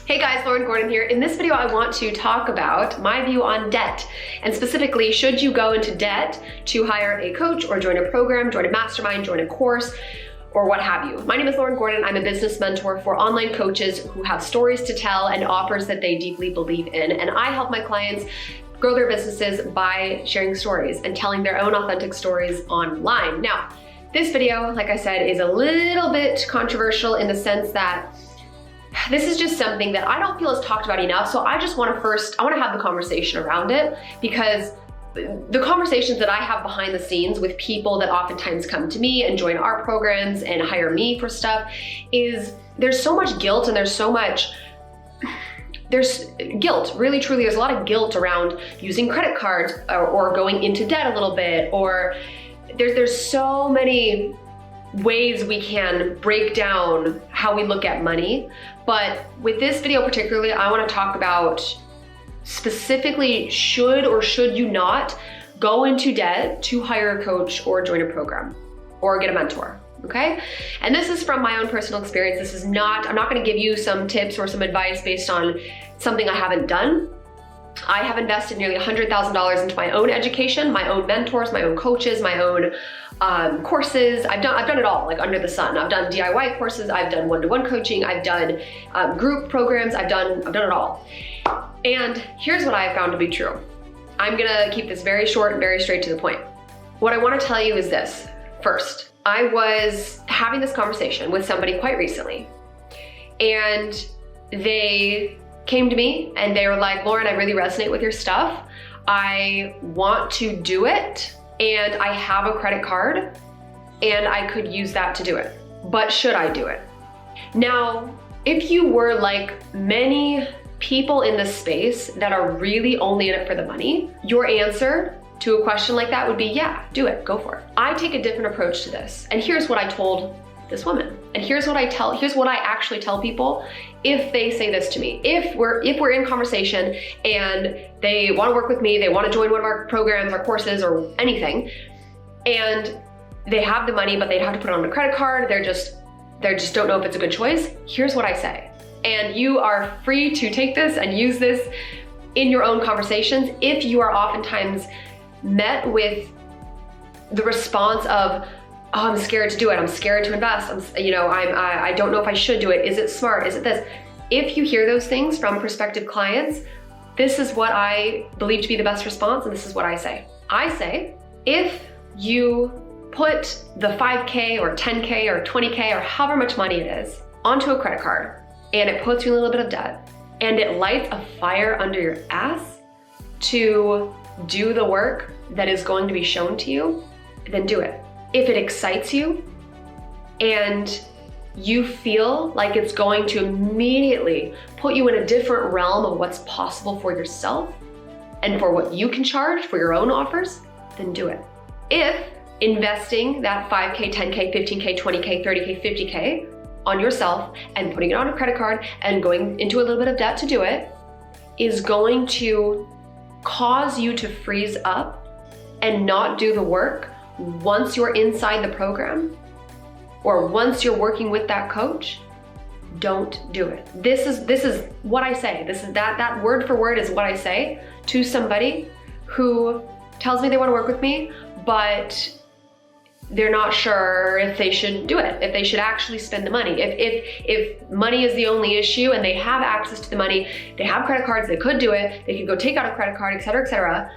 Hey guys, Lauren Gordon here. In this video, I want to talk about my view on debt, and specifically, should you go into debt to hire a coach or join a program, join a mastermind, join a course, or what have you. My name is Lauren Gordon. I'm a business mentor for online coaches who have stories to tell and offers that they deeply believe in, and I help my clients grow their businesses by sharing stories and telling their own authentic stories online. Now, this video, like I said, is a little bit controversial in the sense that this is just something that I don't feel is talked about enough. So I just want to have the conversation around it, because the conversations that I have behind the scenes with people that oftentimes come to me and join our programs and hire me for stuff is there's so much guilt, and there's guilt, really truly, there's a lot of guilt around using credit cards or going into debt a little bit, or there's so many ways we can break down how we look at money. But with this video particularly, I want to talk about specifically should or should you not go into debt to hire a coach or join a program or get a mentor, okay? And this is from my own personal experience. I'm not going to give you some tips or some advice based on something I haven't done. I have invested nearly $100,000 into my own education, my own mentors, my own coaches, my own courses. I've done it all, like under the sun. I've done DIY courses, I've done one-to-one coaching, I've done group programs, I've done it all. And here's what I found to be true. I'm gonna keep this very short and very straight to the point. What I want to tell you is this. First, I was having this conversation with somebody quite recently, and they came to me and they were like, Lauren, I really resonate with your stuff. I want to do it, and I have a credit card and I could use that to do it, but should I do it? Now, if you were like many people in this space that are really only in it for the money, your answer to a question like that would be, yeah, do it, go for it. I take a different approach to this, and here's what I told this woman. And here's what I actually tell people if they say this to me. If we're in conversation and they want to work with me, they want to join one of our programs or courses or anything, and they have the money, but they'd have to put it on a credit card, they just don't know if it's a good choice, here's what I say. And you are free to take this and use this in your own conversations if you are oftentimes met with the response of, oh, I'm scared to do it. I'm scared to invest. I don't know if I should do it. Is it smart? Is it this? If you hear those things from prospective clients, this is what I believe to be the best response, and this is what I say. I say, if you put the 5K or 10K or 20K or however much money it is onto a credit card, and it puts you in a little bit of debt, and it lights a fire under your ass to do the work that is going to be shown to you, then do it. If it excites you and you feel like it's going to immediately put you in a different realm of what's possible for yourself and for what you can charge for your own offers, then do it. If investing that 5K, 10K, 15K, 20K, 30K, 50K on yourself and putting it on a credit card and going into a little bit of debt to do it is going to cause you to freeze up and not do the work once you're inside the program or once you're working with that coach, don't do it. This is what I say. That word for word is what I say to somebody who tells me they want to work with me, but they're not sure if they should do it, if they should actually spend the money. If money is the only issue and they have access to the money, they have credit cards, they could do it, they could go take out a credit card, et cetera,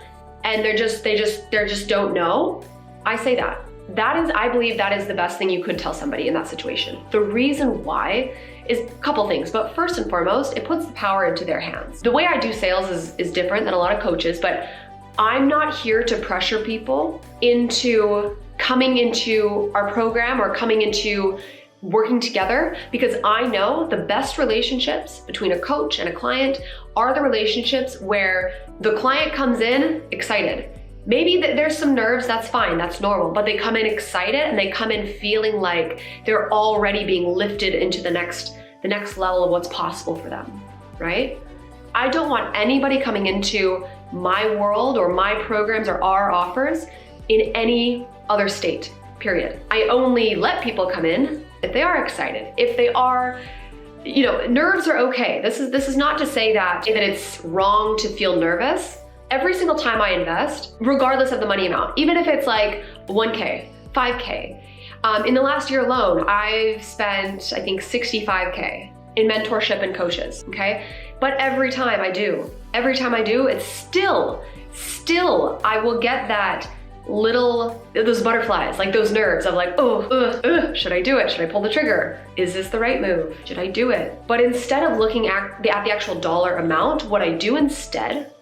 and they just don't know. I say that. I believe that is the best thing you could tell somebody in that situation. The reason why is a couple things, but first and foremost, it puts the power into their hands. The way I do sales is different than a lot of coaches, but I'm not here to pressure people into coming into our program or coming into working together, because I know the best relationships between a coach and a client are the relationships where the client comes in excited. Maybe there's some nerves, that's fine, that's normal, but they come in excited and they come in feeling like they're already being lifted into the next level of what's possible for them, right? I don't want anybody coming into my world or my programs or our offers in any other state, period. I only let people come in if they are excited, if they are you know, nerves are okay. This is not to say that it's wrong to feel nervous. Every single time I invest, regardless of the money amount, even if it's like 1K, 5K, in the last year alone, I've spent, I think, 65K in mentorship and coaches, okay? But every time I do, it's still, I will get that those butterflies, like those nerves of like, should I do it? Should I pull the trigger? Is this the right move? Should I do it? But instead of looking at the actual dollar amount, what I do instead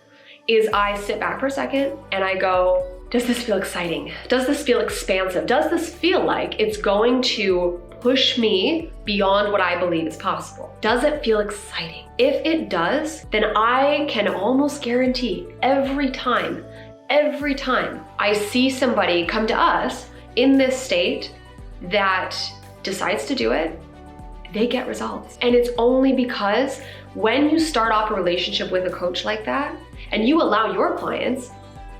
is I sit back for a second and I go, does this feel exciting? Does this feel expansive? Does this feel like it's going to push me beyond what I believe is possible? Does it feel exciting? If it does, then I can almost guarantee every time I see somebody come to us in this state that decides to do it, they get results. And it's only because when you start off a relationship with a coach like that, and you allow your clients,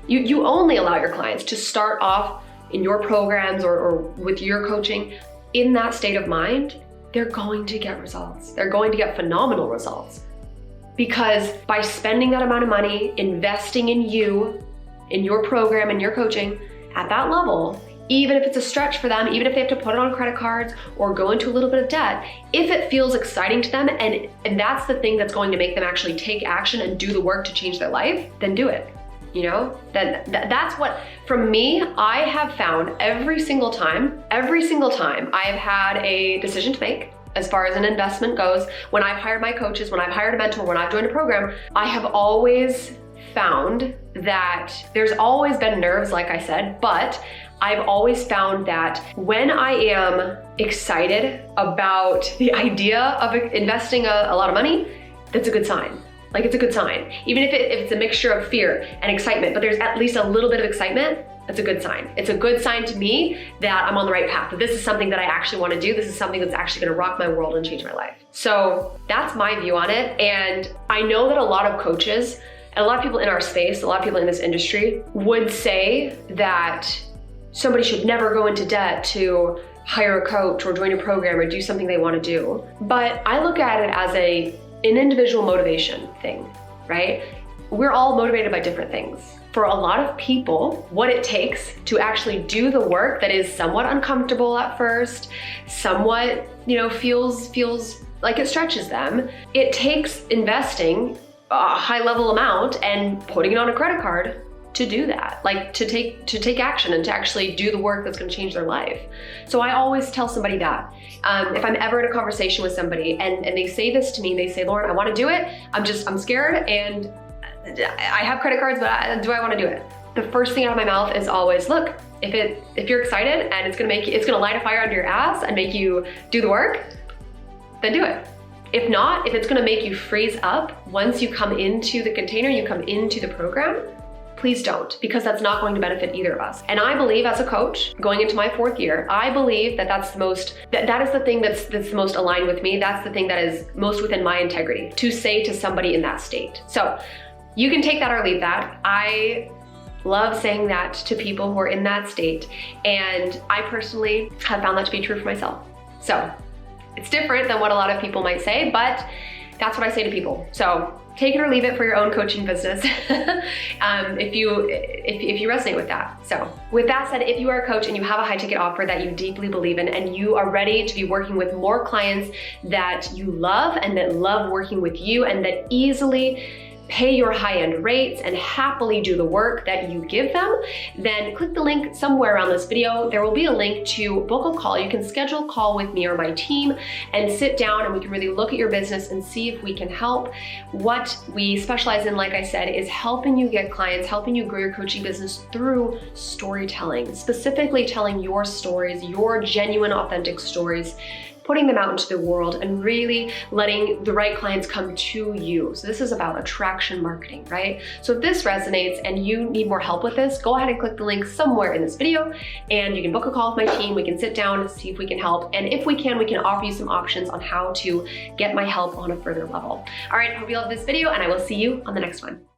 you only allow your clients to start off in your programs or with your coaching in that state of mind, they're going to get results. They're going to get phenomenal results. Because by spending that amount of money, investing in you, in your program, in your coaching, at that level, even if it's a stretch for them, even if they have to put it on credit cards or go into a little bit of debt, if it feels exciting to them and that's the thing that's going to make them actually take action and do the work to change their life, then do it. You know, that's what, from me, I have found every single time I've had a decision to make as far as an investment goes, when I've hired my coaches, when I've hired a mentor, when I've joined a program, I have always found that there's always been nerves, like I said, but I've always found that when I am excited about the idea of investing a lot of money, that's a good sign. Like, it's a good sign. Even if it's a mixture of fear and excitement, but there's at least a little bit of excitement, that's a good sign. It's a good sign to me that I'm on the right path, that this is something that I actually want to do. This is something that's actually going to rock my world and change my life. So that's my view on it. And I know that a lot of coaches and a lot of people in our space, a lot of people in this industry would say that somebody should never go into debt to hire a coach or join a program or do something they want to do. But I look at it as an individual motivation thing, right? We're all motivated by different things. For a lot of people, what it takes to actually do the work that is somewhat uncomfortable at first, somewhat, feels like it stretches them, it takes investing a high level amount and putting it on a credit card to do that, like to take action and to actually do the work that's going to change their life. So I always tell somebody that if I'm ever in a conversation with somebody and they say this to me, they say, Lauren, I want to do it. I'm scared and I have credit cards, but do I want to do it? The first thing out of my mouth is always, look, if you're excited and it's gonna light a fire under your ass and make you do the work, then do it. If not, if it's gonna make you freeze up once you come into the container, you come into the program, please don't, because that's not going to benefit either of us. And I believe as a coach, going into my 4th year, I believe that that is the thing that's the most aligned with me. That's the thing that is most within my integrity to say to somebody in that state. So you can take that or leave that. I love saying that to people who are in that state. And I personally have found that to be true for myself. So it's different than what a lot of people might say, but that's what I say to people. So take it or leave it for your own coaching business if you resonate with that. So with that said, if you are a coach and you have a high ticket offer that you deeply believe in and you are ready to be working with more clients that you love and that love working with you and that easily pay your high-end rates and happily do the work that you give them, then click the link somewhere around this video. There will be a link to book a call. You can schedule a call with me or my team and sit down and we can really look at your business and see if we can help. What we specialize in, like I said, is helping you get clients, helping you grow your coaching business through storytelling, specifically telling your stories, your genuine, authentic stories, putting them out into the world and really letting the right clients come to you. So this is about attraction marketing, right? So if this resonates and you need more help with this, go ahead and click the link somewhere in this video and you can book a call with my team. We can sit down and see if we can help. And if we can offer you some options on how to get my help on a further level. All right, hope you love this video and I will see you on the next one.